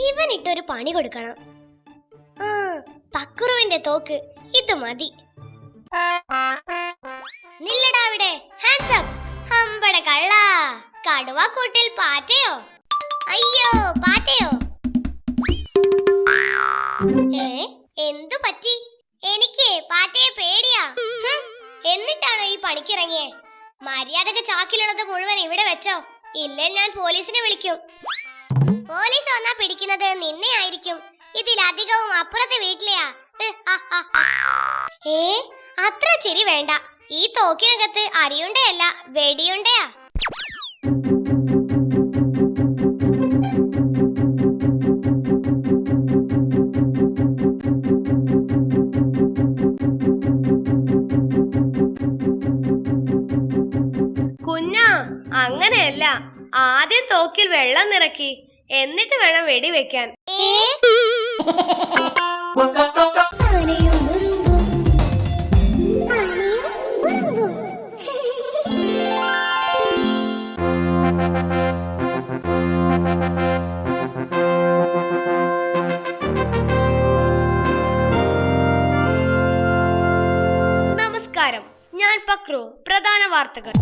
ഇവനിട്ടൊരു പണി കൊടുക്കണം. പക്രുവിന്റെ തോക്ക് ഇത് മതി. നില്ലടാ അവിടെ, ഹാൻഡ്സ് അപ്പ്. ഹമ്പട കള്ള, കടുവ കൂട്ടിൽ പാറ്റയോ? അയ്യോ പാറ്റയോ? എന്തു പറ്റി? എനിക്ക് പാറ്റയെ പേടിയാ. എന്നിട്ടാണോ ഈ പണിക്കിറങ്ങിയേ? മര്യാദക്ക് ചാക്കിലുള്ളത് മുഴുവൻ ഇവിടെ വെച്ചോ, ഇല്ലേ ഞാൻ പോലീസിനെ വിളിക്കും. പോലീസ് വന്നാ പിടിക്കുന്നത് നിന്നെ ആയിരിക്കും. ഇതിലധികവും അപ്പുറത്തെ വീട്ടിലെയാ. അത്ര ചിരി വേണ്ട. ഈ തോക്കിനകത്ത് അരിയുണ്ടയല്ല, വെടിയുണ്ടയാ. കുഞ്ഞാ, അങ്ങനെയല്ല. ആദ്യം തോക്കിൽ വെള്ളം നിറക്കി, എന്നിട്ട് വേണം വെടിവെക്കാൻ. നമസ്കാരം, ഞാൻ പക്രു. പ്രധാന വാർത്തകൾ.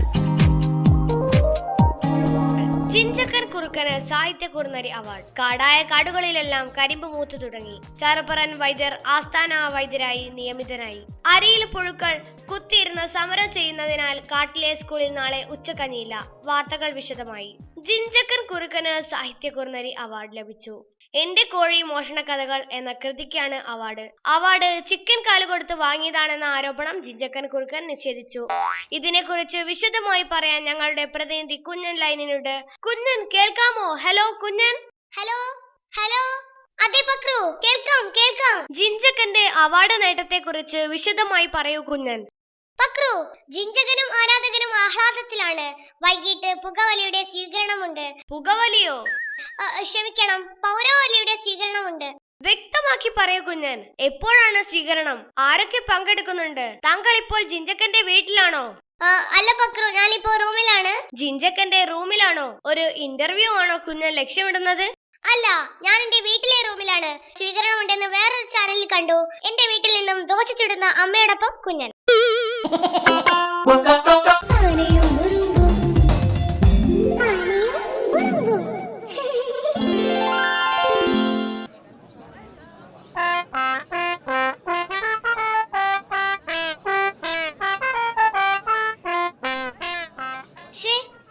ജിഞ്ചക്കൻ കുറുക്കന് സാഹിത്യ കുറുനരി അവാർഡ്. കാടായ കാടുകളിലെല്ലാം കരിമ്പ് മൂത്തു തുടങ്ങി. ചാരപ്പറൻ വൈദ്യർ ആസ്ഥാന വൈദ്യരായി നിയമിതനായി. അരിയിൽ പുഴുക്കൾ കുത്തിയിരുന്ന് സമരം ചെയ്യുന്നതിനാൽ കാട്ടിലെ സ്കൂളിൽ നാളെ ഉച്ചക്കഞ്ഞിയില്ല. വാർത്തകൾ വിശദമായി. ജിഞ്ചക്കൻ കുറുക്കന് സാഹിത്യ കുറുനരി അവാർഡ് ലഭിച്ചു. എന്റെ കോഴി മോഷണ കഥകൾ എന്ന കൃതിക്കാണ് അവാർഡ് ചിക്കൻ കാല് കൊടുത്ത് വാങ്ങിയതാണെന്ന ആരോപണം ജിഞ്ചക്കൻ കുറുക്കൻ നിഷേധിച്ചു. ഇതിനെക്കുറിച്ച് വിശദമായി പറയാൻ ഞങ്ങളുടെ പ്രതിനിധി കുഞ്ഞൻ ലൈനിനുണ്ട്. കുഞ്ഞൻ കേൾക്കാമോ? ഹലോ കുഞ്ഞൻ. Hello hello. അതെ പക്രു, കേൾക്കാം. ജിഞ്ചക്കന്റെ അവാർഡ് നേട്ടത്തെ കുറിച്ച് വിശദമായി പറയൂ കുഞ്ഞൻ. പക്രു, ജിഞ്ചകനും ആരാധകരും ആഹ്ലാദത്തിലാണ്. വൈകിട്ട് പുകവലിയുടെ സ്വീകരണമുണ്ട്. പുകവലിയോ? ക്ഷമിക്കണം, പൗരവലിയുടെ സ്വീകരണമുണ്ട്. വ്യക്തമാക്കി പറയൂ കുഞ്ഞൻ. എപ്പോഴാണ് സ്വീകരണം? ആരൊക്കെ പങ്കെടുക്കുന്നുണ്ട്? താങ്കൾ ഇപ്പോൾ ജിഞ്ചക്കന്റെ വീട്ടിലാണോ? അല്ല പക്രു, ഞാനിപ്പോ റൂമിലാണ്. ജിഞ്ചക്കന്റെ റൂമിലാണോ? ഒരു ഇന്റർവ്യൂ ആണോ കുഞ്ഞൻ ലക്ഷ്യമിടുന്നത്? അല്ല, ഞാൻ എന്റെ വീട്ടിലെ റൂമിലാണ്. സ്വീകരണമുണ്ടെന്ന് വേറൊരു ചാനലിൽ കണ്ടു. എന്റെ വീട്ടിൽ നിന്നും ദോശ ചുടുന്ന അമ്മയോടൊപ്പം കുഞ്ഞൻ.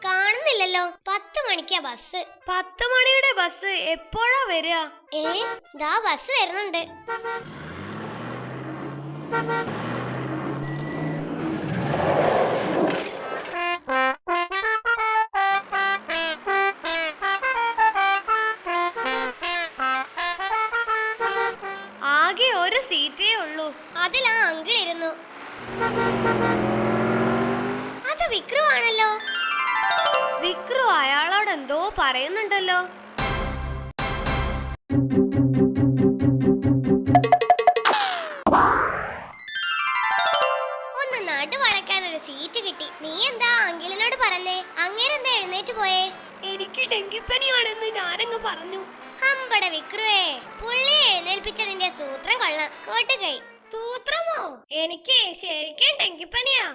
കാണുന്നില്ലല്ലോ. 10 മണിക്കാ ബസ്. 10 മണിയുടെ ബസ് എപ്പോഴാ വരിക? ദാ ബസ് വരുന്നുണ്ട്. ആകെ ഒരു സീറ്റേ ഉള്ളൂ. അതിലാ അങ്കിൾ ഇരുന്നു. അത് വിക്രു ആണല്ലോ. വിക്രു അയാളോട് എന്തോ പറയുന്നുണ്ടല്ലോ. ഒന്ന് നടു വളയ്ക്കാൻ ഒരു സീറ്റ് കിട്ടി. നീ എന്താ അങ്കിളിനോട് പറഞ്ഞേ? അങ്ങേരെന്താ എഴുന്നേറ്റ് പോയേ? എനിക്ക് ഡെങ്കിപ്പനിയാണെന്ന് ഞാനങ്ങ് പറഞ്ഞു. ഹമ്പട വിക്രുവേ, പുള്ളിയെ എഴുന്നേൽപ്പിച്ചതിന്റെ സൂത്രം കൊള്ളാം. കോട്ടുകൈ. സൂത്രമോ? എനിക്ക് ശരിക്കും ഡെങ്കിപ്പനിയാ.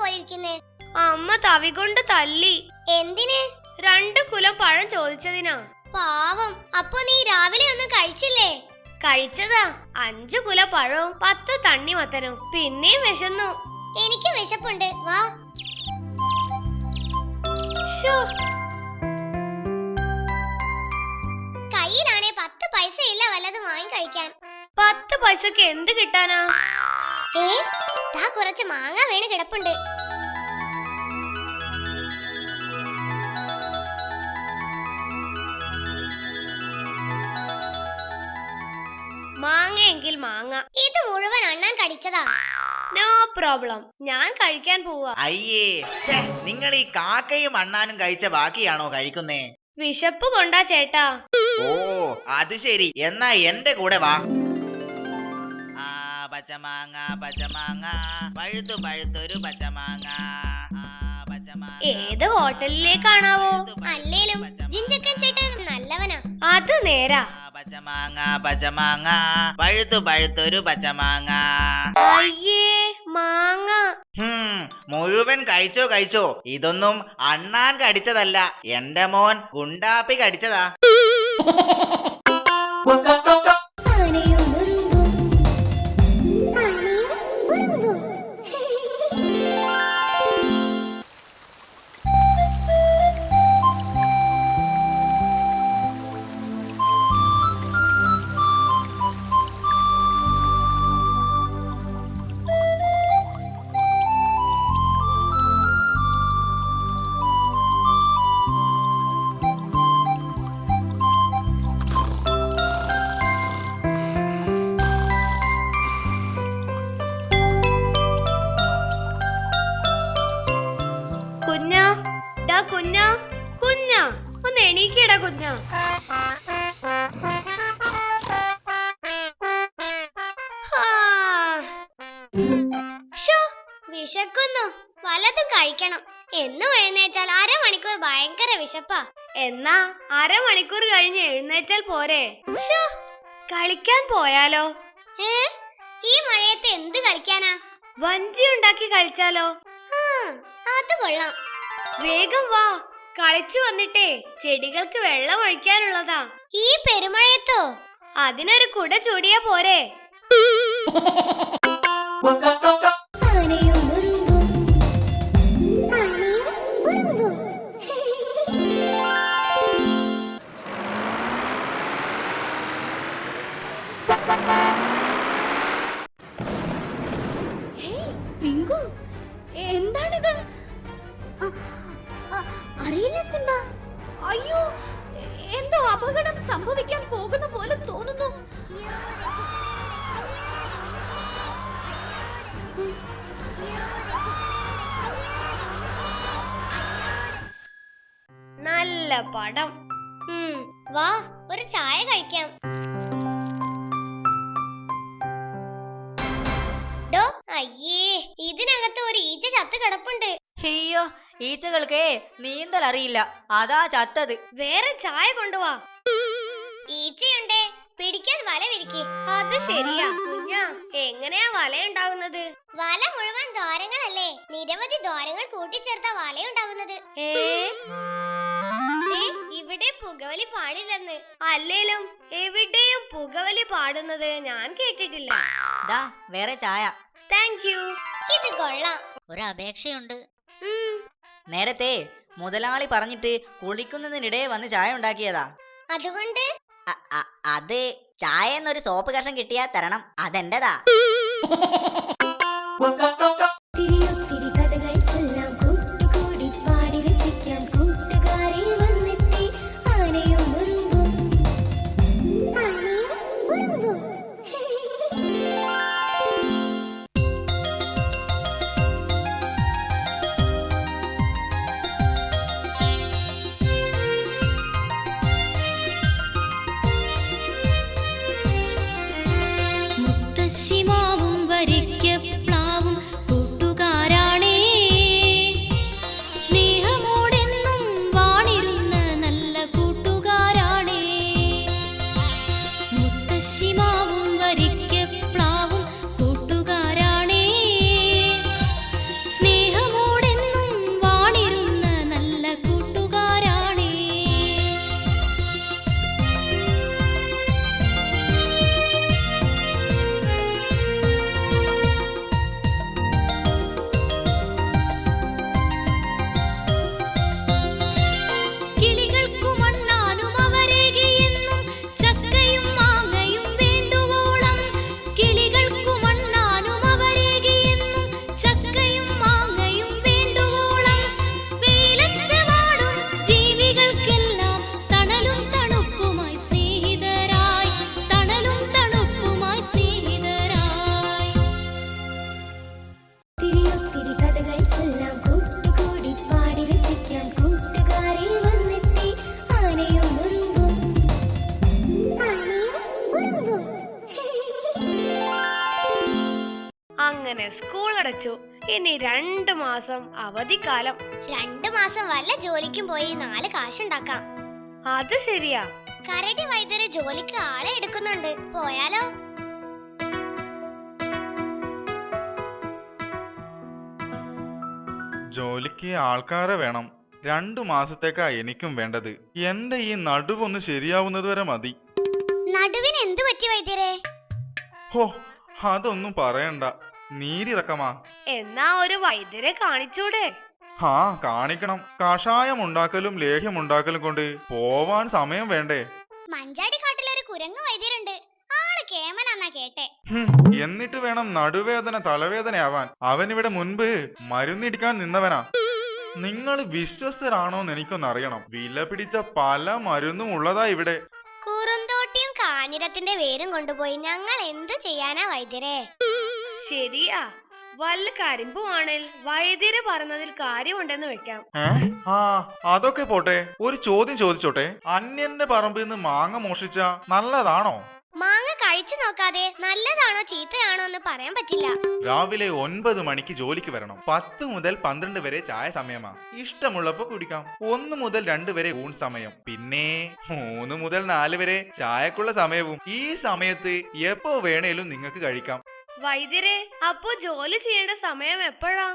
പോലെ ഇരിക്കുന്നേ? അമ്മ തവി കൊണ്ട് തല്ലി. എന്തിന്? 2 കുലം പഴം ചോദിച്ചതിനാ. പാവം. അപ്പൊ നീ രാവിലെ ഒന്നും കഴിച്ചില്ലേ? കഴിച്ചതാ 5 കുല പഴവും 10 തണ്ണിമത്തനും. പിന്നെയും വിശന്നു. എനിക്ക് വിശപ്പുണ്ട്, വാ. കയ്യിലാണേ 10 പൈസ ഇല്ല വല്ലതും വാങ്ങി കഴിക്കാൻ. 10 പൈസക്ക് എന്ത് കിട്ടാനാ? ദാ കുറച്ച് മാങ്ങ വീണ് കിടപ്പുണ്ട്. മാങ്ങയെങ്കിൽ മാങ്ങ. ഇത് മുഴുവൻ അണ്ണാൻ കടിച്ചതാ. നോ പ്രോബ്ലം, ഞാൻ കഴിക്കാൻ പോവാ. അയ്യേ, നിങ്ങൾ ഈ കാക്കയും അണ്ണാനും കഴിച്ച ബാക്കിയാണോ കഴിക്കുന്നേ? വിശപ്പ് കൊണ്ടാ ചേട്ടാ. ഓ അത് ശരി, എന്നാ എന്റെ കൂടെ വാ. പച്ചമാങ്ങ പച്ചമാങ്ങ പഴുത്തു പഴുത്തൊരു പച്ചമാങ്ങ. ഏത് ഹോട്ടലിലേക്കാണാവോ? അല്ലേലും ജിഞ്ചക്കൻ ചേട്ടൻ നല്ലവനാ. അത് നേരാ. പച്ചമാങ്ങ പച്ചമാങ്ങ പഴുത്തു പഴുത്തൊരു പച്ചമാങ്ങ. അയ്യേ, മാങ്ങ. മുഴുവൻ കഴിച്ചോ കഴിച്ചോ. ഇതൊന്നും അണ്ണാൻ കടിച്ചതല്ല, എന്റെ മോൻ ഗുണ്ടാപ്പി കടിച്ചതാ. കുഞ്ഞാ കുഞ്ഞാ, ഒന്ന് എണീക്കടാ കുഞ്ഞാ. വിശക്കുന്നു, വല്ലതും കഴിക്കണം. എന്നും എഴുന്നേറ്റാൽ അരമണിക്കൂർ ഭയങ്കര വിശപ്പാ. എന്നാ അരമണിക്കൂർ കഴിഞ്ഞ് എഴുന്നേറ്റാൽ പോരെ? കളിക്കാൻ പോയാലോ? ഈ മഴയത്ത് എന്ത് കളിക്കാനാ? വഞ്ചി ഉണ്ടാക്കി കളിച്ചാലോ? അത് കൊള്ളാം. വേഗം വാ, കളിച്ചു വന്നിട്ടേ ചെടികൾക്ക് വെള്ളം ഒഴിക്കാനുള്ളതാ. ഈ പെരുമഴയത്തോ? അതിനൊരു കുട ചൂടിയാ പോരെ? എന്താണിത്? അറിയില്ല സിംബ. അയ്യോ, എന്തോ അപകടം സംഭവിക്കാൻ പോകുന്ന പോലെ തോന്നുന്നു. നല്ല പടം. വാ, ഒരു ചായ കഴിക്കാം. അയ്യേ, ഇതിനകത്ത് ഒരു ഈച്ച ചത്ത് കിടപ്പുണ്ട്. അയ്യോ, ഈച്ചകൾക്ക് നീന്തൽ അറിയില്ല, അതാ ചത്തത്. വേറെ ചായ കൊണ്ടുവാ. ഈച്ചയുണ്ടേ, പിടിക്കാൻ വല വിരിക്ക്. അത് ശരിയാ കുഞ്ഞാ. എങ്ങനെയാ വല ഉണ്ടാകുന്നത്? വല മുഴുവൻ ദ്വാരങ്ങളല്ലേ, നിരവധി ദ്വാരങ്ങൾ കൂട്ടിച്ചേർത്ത വലയുണ്ടാകുന്നത്. ഇവിടെ പുകവലി പാടില്ലെന്ന്. അല്ലേലും എവിടെയും പുകവലി പാടുന്നത് ഞാൻ കേട്ടിട്ടില്ല. ദാ വേറെ ചായ. Thank you. ഇത് കൊള്ളാം. ഒരു അപേക്ഷയുണ്ട്. നേരത്തെ മുതലാളി പറഞ്ഞിട്ട് കുളിക്കുന്നതിനിടെ വന്ന് ചായ ഉണ്ടാക്കിയതാ. അതുകൊണ്ട് അത് ചായ എന്നൊരു സോപ്പ് കഷം കിട്ടിയാ തരണം, അതെന്റെതാ. മുത്തശ്ശിമാവും വരിക്ക പ്ലാവും ഇനി 2 മാസം അവധിക്കാലം. 2 മാസം വല്ല ജോലിക്കും പോയി 4 കാശുണ്ടാക്കാം. അത് ശരിയാ. കരടി വൈദ്യര് ജോലിക്ക് ആളെ എടുക്കുന്നുണ്ട്, പോയാലോ? ജോലിക്ക് ആൾക്കാരെ വേണം. 2 മാസത്തേക്കാ എനിക്കും വേണ്ടത്. എന്റെ ഈ നടുവൊന്ന് ശരിയാവുന്നത് വരെ മതി. നടുവിന് എന്തു പറ്റി വൈദ്യരെ? ഹോ, അതൊന്നും പറയണ്ട. നീരിറക്കമാ. എന്നാ ഒരു വൈദ്യരെ കാണിച്ചൂടെ? ഹാ, കാണിക്കണം. കഷായം ഉണ്ടാക്കലും ലേഹ്യം ഉണ്ടാക്കലും കൊണ്ട് പോവാൻ സമയം വേണ്ടേ? മഞ്ചാടി കാട്ടിലൊരു കുരങ്ങ് വൈദ്യരുണ്ട്, ആള് കേമനാന്നാ കേട്ടെ. എന്നിട്ട് വേണം നടുവേദന തലവേദനയാവാൻ. അവനിവിടെ മുൻപ് മരുന്നിടിക്കാൻ നിന്നവനാ. നിങ്ങൾ വിശ്വസ്തരാണോന്ന് എനിക്കൊന്നറിയണം. വില പിടിച്ച പല മരുന്നും ഉള്ളതാ ഇവിടെ. കുറുന്തോട്ടിയും കാഞ്ഞിരത്തിന്റെ വേരും കൊണ്ടുപോയി ഞങ്ങൾ എന്തു ചെയ്യാനാ വൈദ്യരെ? ശരിയാ, വല്ല കരിമ്പുവാണേൽ വൈദ്യര് പറഞ്ഞതിൽ കാര്യമുണ്ടെന്ന് വെക്കാം. ആ, അതൊക്കെ പോട്ടെ. ഒരു ചോദ്യം ചോദിച്ചോട്ടെ. അന്യന്റെ പറമ്പിൽ നിന്ന് മാങ്ങ മോഷിച്ച നല്ലതാണോ? മാങ്ങ കഴിച്ചു നോക്കാതെ നല്ലതാണോ ചീത്തയാണോ എന്ന് പറയാൻ പറ്റില്ല. രാവിലെ 9 മണിക്ക് ജോലിക്ക് വരണം. 10 മുതൽ 12 വരെ ചായ സമയമാ. ഇഷ്ടമുള്ളപ്പോ കുടിക്കാം. 1 മുതൽ 2 വരെ ഊൺ സമയം. പിന്നെ 3 മുതൽ 4 വരെ ചായക്കുള്ള സമയവും. ഈ സമയത്ത് എപ്പോ വേണേലും നിങ്ങൾക്ക് കഴിക്കാം. വൈദ്യരെ, അപ്പോ ജോലി ചെയ്യേണ്ട സമയം എപ്പോഴാ?